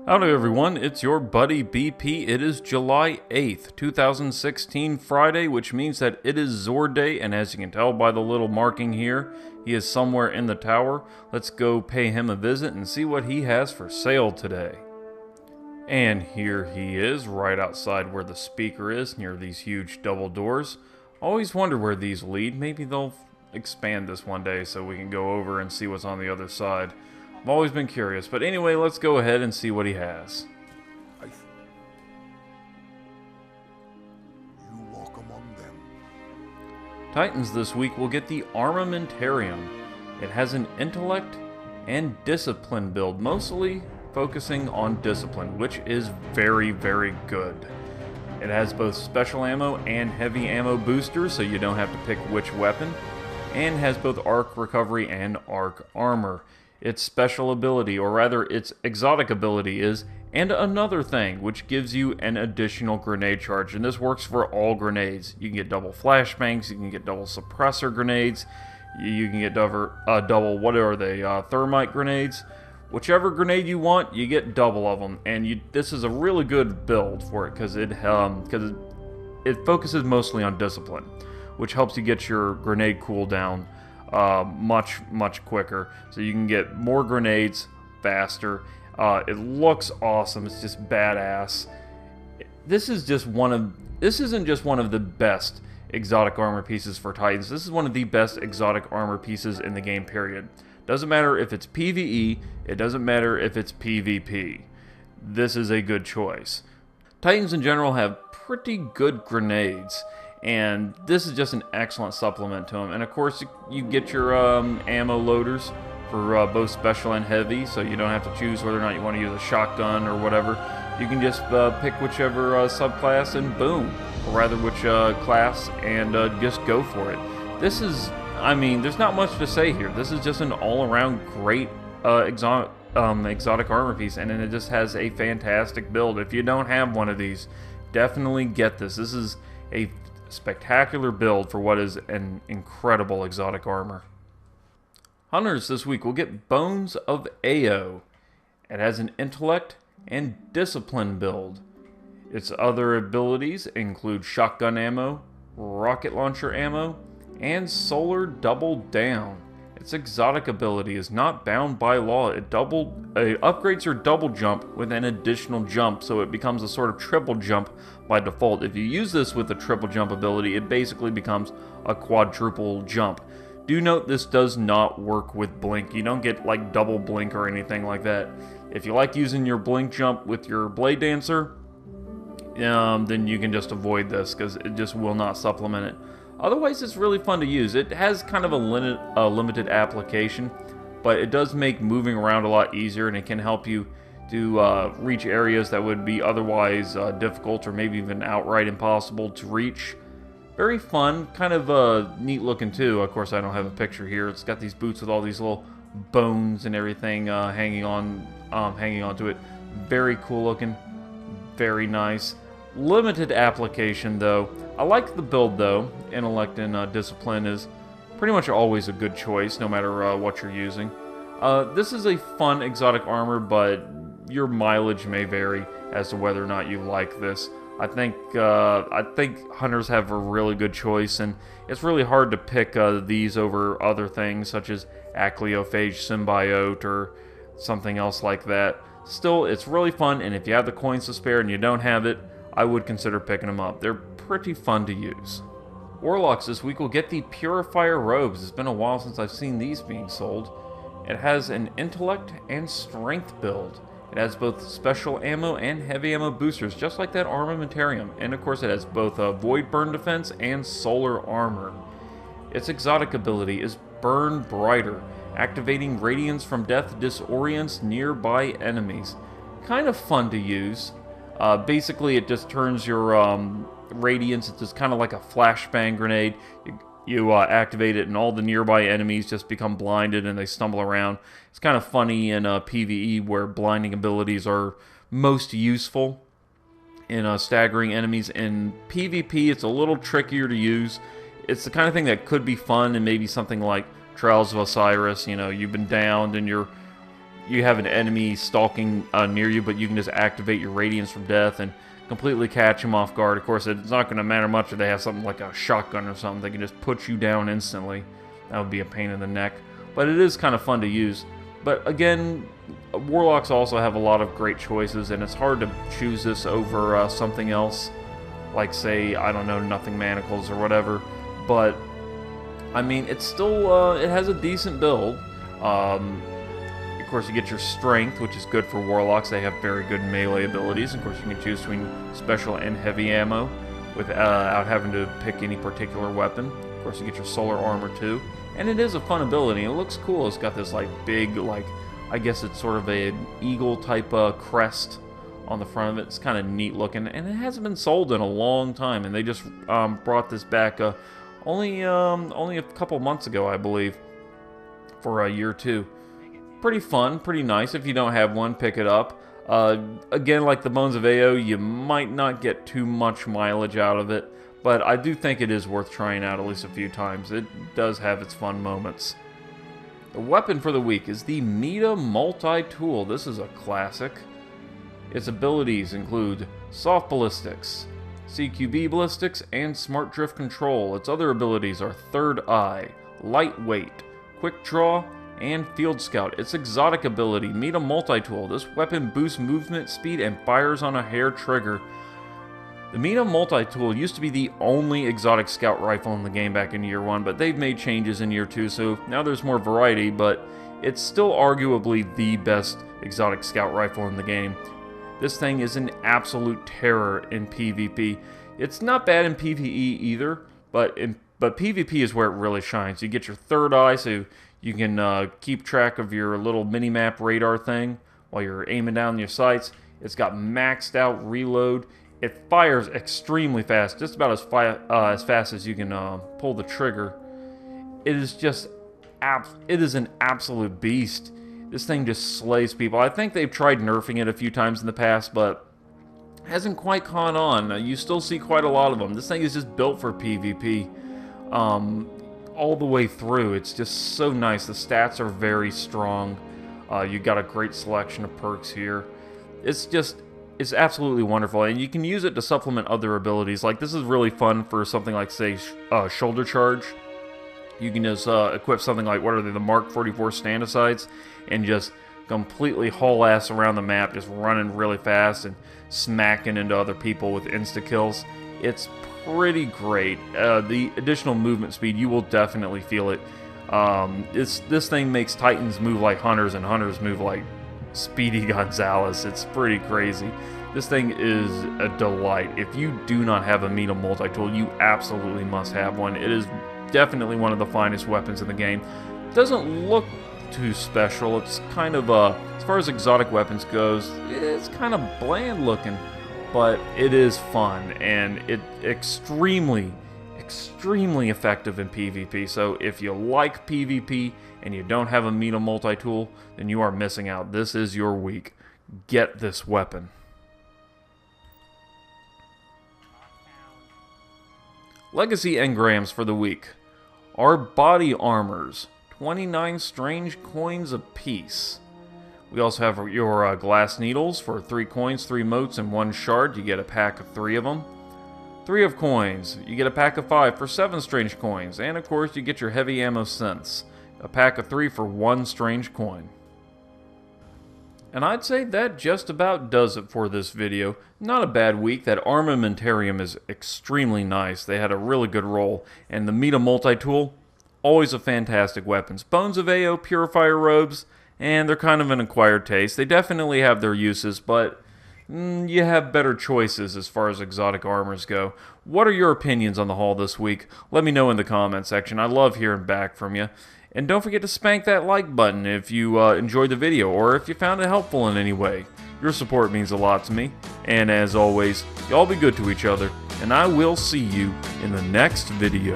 Howdy everyone, it's your buddy BP. It is July 8th, 2016, Friday, which means that it is Zord Day, and as you can tell by the little marking here, he is somewhere in the tower. Let's go pay him a visit and see what he has for sale today. And here he is, right outside where the speaker is, near these huge double doors. Always wonder where these lead. Maybe they'll expand this one day so we can go over and see what's on the other side. I've always been curious, but anyway, let's go ahead and see what he has. You walk among them. Titans this week will get the Armamentarium. It has an intellect and discipline build, mostly focusing on discipline, which is very, very good. It has both special ammo and heavy ammo boosters, so you don't have to pick which weapon, and has both arc recovery and arc armor. Its special ability, or rather its exotic ability, is "and another thing," which gives you an additional grenade charge, and this works for all grenades. You can get double flashbangs, you can get double suppressor grenades, you can get double what are they, thermite grenades. Whichever grenade you want, you get double of them, and this is a really good build for it because it focuses mostly on discipline, which helps you get your grenade cooldown much quicker, so you can get more grenades faster. It looks awesome. It's just badass. This isn't just one of the best exotic armor pieces for Titans. This is one of the best exotic armor pieces in the game, period. Doesn't matter if it's PvE, it doesn't matter if it's PvP. This is a good choice. Titans in general have pretty good grenades, and this is just an excellent supplement to them. And of course, you get your ammo loaders for both special and heavy, so you don't have to choose whether or not you want to use a shotgun or whatever. You can just pick whichever subclass and boom, or rather which class, and just go for it. This is, I mean, there's not much to say here. This is just an all-around great exotic armor piece, and it just has a fantastic build. If you don't have one of these, definitely get this. This is a spectacular build for what is an incredible exotic armor. Hunters this week will get Bones of Ao. It has an intellect and discipline build. Its other abilities include shotgun ammo, rocket launcher ammo, and solar double down. Its exotic ability is not bound by law. It upgrades your double jump with an additional jump, so it becomes a sort of triple jump by default. If you use this with the triple jump ability, it basically becomes a quadruple jump. Do note this does not work with blink. You don't get like double blink or anything like that. If you like using your blink jump with your Blade Dancer, then you can just avoid this because it just will not supplement it. Otherwise, it's really fun to use. It has kind of a limited application, but it does make moving around a lot easier, and it can help you to reach areas that would be otherwise difficult or maybe even outright impossible to reach. Very fun, kind of neat looking too. Of course, I don't have a picture here. It's got these boots with all these little bones and everything hanging onto it. Very cool looking, very nice. Limited application though. I like the build though. Intellect and discipline is pretty much always a good choice, no matter what you're using. This is a fun exotic armor, but your mileage may vary as to whether or not you like this. I think hunters have a really good choice, and it's really hard to pick these over other things such as Acleophage Symbiote or something else like that. Still, it's really fun, and if you have the coins to spare and you don't have it, I would consider picking them up. They're pretty fun to use. Warlocks this week will get the Purifier robes. It's been a while since I've seen these being sold. It has an intellect and strength build. It has both special ammo and heavy ammo boosters, just like that Armamentarium. And of course it has both void burn defense and solar armor. Its exotic ability is Burn Brighter. Activating radiance from death disorients nearby enemies. Kind of fun to use. Basically, it just turns your radiance. It's just kind of like a flashbang grenade. You activate it, and all the nearby enemies just become blinded, and they stumble around. It's kind of funny in PvE, where blinding abilities are most useful in staggering enemies. In PvP, it's a little trickier to use. It's the kind of thing that could be fun, and maybe something like Trials of Osiris. You know, you've been downed, and you're you have an enemy stalking near you, but you can just activate your Radiance from Death and completely catch them off guard. Of course, it's not going to matter much if they have something like a shotgun or something. They can just put you down instantly. That would be a pain in the neck. But it is kind of fun to use. But again, Warlocks also have a lot of great choices, and it's hard to choose this over something else. Like, say, I don't know, Nothing Manacles or whatever. But, I mean, it's still, it has a decent build. Of course, you get your Strength, which is good for Warlocks. They have very good melee abilities. Of course, you can choose between special and heavy ammo without having to pick any particular weapon. Of course, you get your Solar Armor, too. And it is a fun ability. It looks cool. It's got this, like, big, like, I guess it's sort of an eagle-type crest on the front of it. It's kind of neat looking, and it hasn't been sold in a long time, and they just brought this back only a couple months ago, I believe, for a year or two. Pretty fun, pretty nice. If you don't have one, pick it up. Again, like the Bones of AO, you might not get too much mileage out of it, but I do think it is worth trying out at least a few times. It does have its fun moments. The weapon for the week is the MIDA Multi-Tool. This is a classic. Its abilities include Soft Ballistics, CQB Ballistics, and Smart Drift Control. Its other abilities are Third Eye, Lightweight, Quick Draw, and Field Scout. Its exotic ability, MIDA Multi-Tool. This weapon boosts movement speed and fires on a hair trigger. The MIDA Multi-Tool used to be the only exotic scout rifle in the game back in Year 1, but they've made changes in Year 2, so now there's more variety, but it's still arguably the best exotic scout rifle in the game. This thing is an absolute terror in PvP. It's not bad in PvE either, but PvP is where it really shines. You get your Third Eye, so you can keep track of your little mini-map radar thing while you're aiming down your sights. It's got maxed out reload. It fires extremely fast, just about as fast as you can pull the trigger. It is just, it is an absolute beast. This thing just slays people. I think they've tried nerfing it a few times in the past, but hasn't quite caught on. You still see quite a lot of them. This thing is just built for PvP all the way through. It's just so nice. The stats are very strong. You got a great selection of perks here. It's absolutely wonderful, and you can use it to supplement other abilities. Like, this is really fun for something like, say, Shoulder Charge. You can just equip something like, what are they, the Mark 44 Stand-Asides, and just completely haul ass around the map, just running really fast and smacking into other people with insta-kills. It's pretty great. The additional movement speed, you will definitely feel it. This thing makes Titans move like Hunters, and Hunters move like Speedy Gonzalez. It's pretty crazy. This thing is a delight. If you do not have a MIDA Multi-Tool, you absolutely must have one. It is definitely one of the finest weapons in the game. It doesn't look too special. It's kind of, as far as exotic weapons goes, it's kind of bland looking, but it is fun, and it extremely effective in PvP. So if you like PvP and you don't have a MIDA Multi-Tool, then you are missing out. This is your week. Get this weapon. Legacy engrams for the week are body armors, 29 strange coins apiece. We also have your glass needles for 3 coins, 3 motes, and 1 shard. You get a pack of 3 of them. 3 of coins, you get a pack of 5 for 7 strange coins, and of course you get your heavy ammo synths, a pack of 3 for 1 strange coin. And I'd say that just about does it for this video. Not a bad week. That Armamentarium is extremely nice. They had a really good roll, and the MIDA Multi-Tool, always a fantastic weapon. Bones of AO, Purifier robes, and they're kind of an acquired taste. They definitely have their uses, but you have better choices as far as exotic armors go. What are your opinions on the haul this week? Let me know in the comment section. I love hearing back from you. And don't forget to spank that like button if you enjoyed the video or if you found it helpful in any way. Your support means a lot to me. And as always, y'all be good to each other, and I will see you in the next video.